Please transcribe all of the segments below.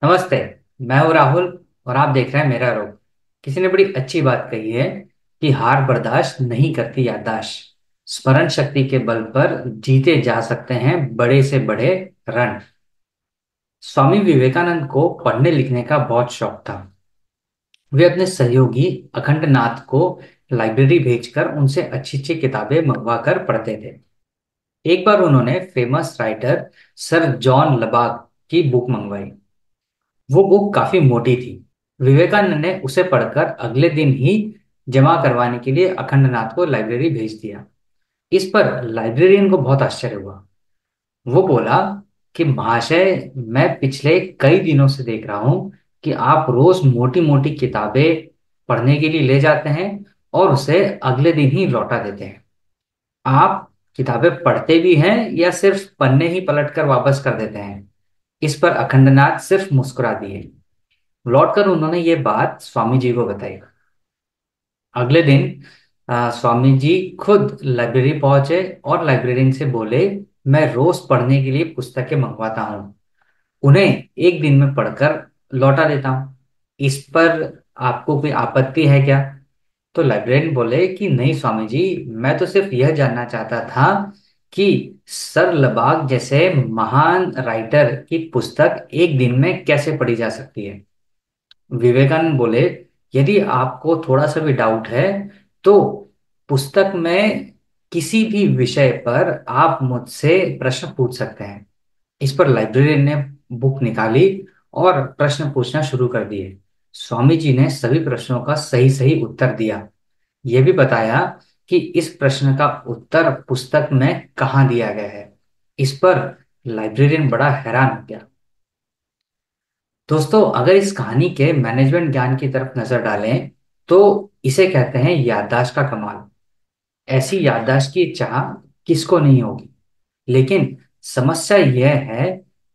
नमस्ते। मैं हूँ राहुल और आप देख रहे हैं मेरा रोग। किसी ने बड़ी अच्छी बात कही है कि हार बर्दाश्त नहीं करती याददाश्त। स्मरण शक्ति के बल पर जीते जा सकते हैं बड़े से बड़े रण। स्वामी विवेकानंद को पढ़ने लिखने का बहुत शौक था। वे अपने सहयोगी अखंडनाथ को लाइब्रेरी भेजकर उनसे अच्छी अच्छी किताबें मंगवा कर पढ़ते थे। एक बार उन्होंने फेमस राइटर सर जॉन लबाग की बुक मंगवाई। वो बुक काफी मोटी थी। विवेकानंद ने उसे पढ़कर अगले दिन ही जमा करवाने के लिए अखंडनाथ को लाइब्रेरी भेज दिया। इस पर लाइब्रेरियन को बहुत आश्चर्य हुआ। वो बोला कि महाशय, मैं पिछले कई दिनों से देख रहा हूँ कि आप रोज मोटी मोटी किताबें पढ़ने के लिए ले जाते हैं और उसे अगले दिन ही लौटा देते हैं। आप किताबें पढ़ते भी हैं या सिर्फ पन्ने ही पलट कर वापस कर देते हैं? इस पर अखंडनाथ सिर्फ मुस्कुरा दिए। लौटकर उन्होंने ये बात स्वामी जी को बताई। अगले दिन स्वामी जी खुद लाइब्रेरी पहुंचे और लाइब्रेरियन से बोले, मैं रोज पढ़ने के लिए पुस्तकें मंगवाता हूँ, उन्हें एक दिन में पढ़कर लौटा देता हूँ। इस पर आपको कोई आपत्ति है क्या? तो लाइब्रेरियन बोले कि नहीं स्वामी जी, मैं तो सिर्फ यह जानना चाहता था कि सर लबाग जैसे महान राइटर की पुस्तक एक दिन में कैसे पढ़ी जा सकती है। विवेकानंद बोले, यदि आपको थोड़ा सा भी डाउट है तो पुस्तक में किसी भी विषय पर आप मुझसे प्रश्न पूछ सकते हैं। इस पर लाइब्रेरियन ने बुक निकाली और प्रश्न पूछना शुरू कर दिए। स्वामी जी ने सभी प्रश्नों का सही सही उत्तर दिया। यह भी बताया कि इस प्रश्न का उत्तर पुस्तक में कहाँ दिया गया है। इस पर लाइब्रेरियन बड़ा हैरान हो गया। दोस्तों, अगर इस कहानी के मैनेजमेंट ज्ञान की तरफ नजर डालें तो इसे कहते हैं याददाश्त का कमाल। ऐसी याददाश्त की चाह किसको नहीं होगी। लेकिन समस्या यह है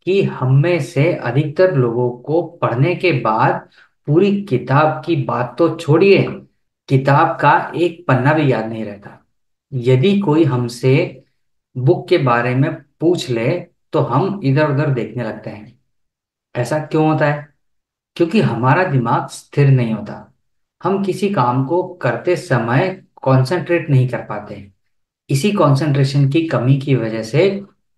कि हम में से अधिकतर लोगों को पढ़ने के बाद पूरी किताब की बात तो छोड़िए, किताब का एक पन्ना भी याद नहीं रहता। यदि कोई हमसे बुक के बारे में पूछ ले तो हम इधर उधर देखने लगते हैं। ऐसा क्यों होता है? क्योंकि हमारा दिमाग स्थिर नहीं होता। हम किसी काम को करते समय कंसंट्रेट नहीं कर पाते। इसी कंसंट्रेशन की कमी की वजह से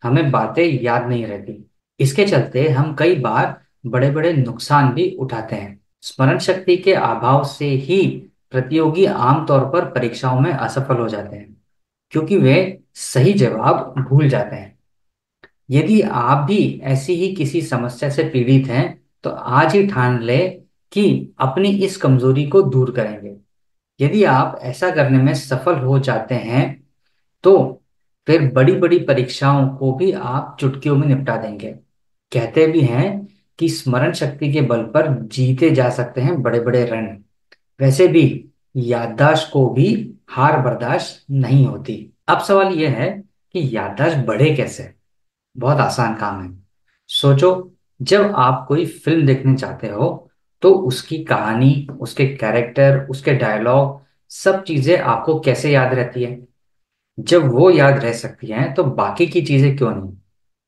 हमें बातें याद नहीं रहती। इसके चलते हम कई बार बड़े बड़े नुकसान भी उठाते हैं। स्मरण शक्ति के अभाव से ही प्रतियोगी आमतौर पर परीक्षाओं में असफल हो जाते हैं, क्योंकि वे सही जवाब भूल जाते हैं। यदि आप भी ऐसी ही किसी समस्या से पीड़ित हैं तो आज ही ठान ले कि अपनी इस कमजोरी को दूर करेंगे। यदि आप ऐसा करने में सफल हो जाते हैं तो फिर बड़ी बड़ी परीक्षाओं को भी आप चुटकियों में निपटा देंगे। कहते भी हैं कि स्मरण शक्ति के बल पर जीते जा सकते हैं बड़े बड़े रण। वैसे भी याददाश्त को भी हार बर्दाश्त नहीं होती। अब सवाल यह है कि याददाश्त बढ़े कैसे। बहुत आसान काम है। सोचो, जब आप कोई फिल्म देखने चाहते हो तो उसकी कहानी, उसके कैरेक्टर, उसके डायलॉग, सब चीजें आपको कैसे याद रहती है? जब वो याद रह सकती हैं तो बाकी की चीजें क्यों नहीं?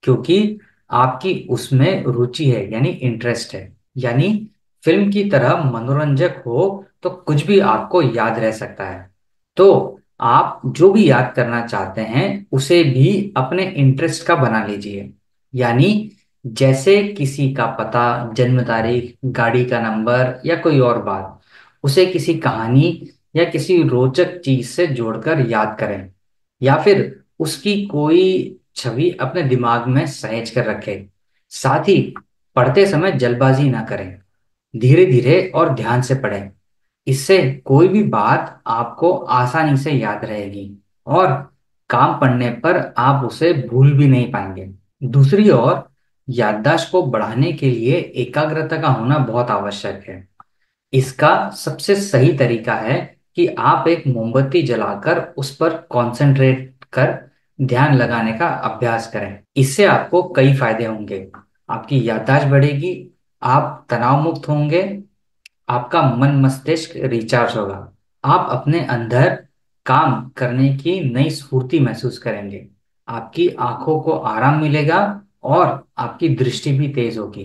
क्योंकि आपकी उसमें रुचि है, यानी इंटरेस्ट है। यानी फिल्म की तरह मनोरंजक हो तो कुछ भी आपको याद रह सकता है। तो आप जो भी याद करना चाहते हैं उसे भी अपने इंटरेस्ट का बना लीजिए। यानी जैसे किसी का पता, जन्म तारीख, गाड़ी का नंबर या कोई और बात, उसे किसी कहानी या किसी रोचक चीज से जोड़कर याद करें। या फिर उसकी कोई छवि अपने दिमाग में सहेज कर रखें। साथ ही पढ़ते समय जल्दबाजी ना करें, धीरे धीरे और ध्यान से पढ़ें। इससे कोई भी बात आपको आसानी से याद रहेगी और काम पड़ने पर आप उसे भूल भी नहीं पाएंगे। दूसरी ओर, याददाश्त को बढ़ाने के लिए एकाग्रता का होना बहुत आवश्यक है। इसका सबसे सही तरीका है कि आप एक मोमबत्ती जलाकर उस पर कंसंट्रेट कर ध्यान लगाने का अभ्यास करें। इससे आपको कई फायदे होंगे। आपकी याददाश्त बढ़ेगी, आप तनाव मुक्त होंगे, आपका मन मस्तिष्क रिचार्ज होगा, आप अपने अंदर काम करने की नई स्फूर्ति महसूस करेंगे, आपकी आंखों को आराम मिलेगा और आपकी दृष्टि भी तेज होगी।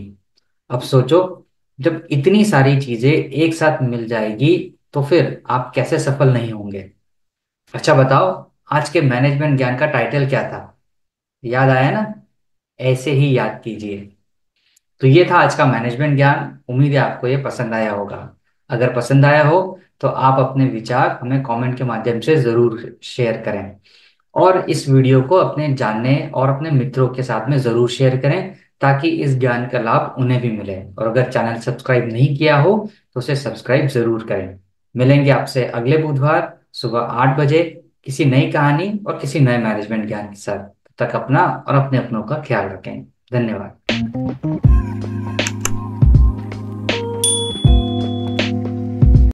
अब सोचो, जब इतनी सारी चीजें एक साथ मिल जाएगी तो फिर आप कैसे सफल नहीं होंगे। अच्छा बताओ, आज के मैनेजमेंट ज्ञान का टाइटल क्या था? याद आया ना? ऐसे ही याद कीजिए। तो ये था आज का मैनेजमेंट ज्ञान। उम्मीद है आपको ये पसंद आया होगा। अगर पसंद आया हो तो आप अपने विचार हमें कमेंट के माध्यम से जरूर शेयर करें। और इस वीडियो को अपने जानने और अपने मित्रों के साथ में जरूर शेयर करें, ताकि इस ज्ञान का लाभ उन्हें भी मिले। और अगर चैनल सब्सक्राइब नहीं किया हो तो उसे सब्सक्राइब जरूर करें। मिलेंगे आपसे अगले बुधवार सुबह 8 बजे किसी नई कहानी और किसी नए मैनेजमेंट ज्ञान के साथ। तब तक अपना और अपने अपनों का ख्याल रखें। धन्यवाद।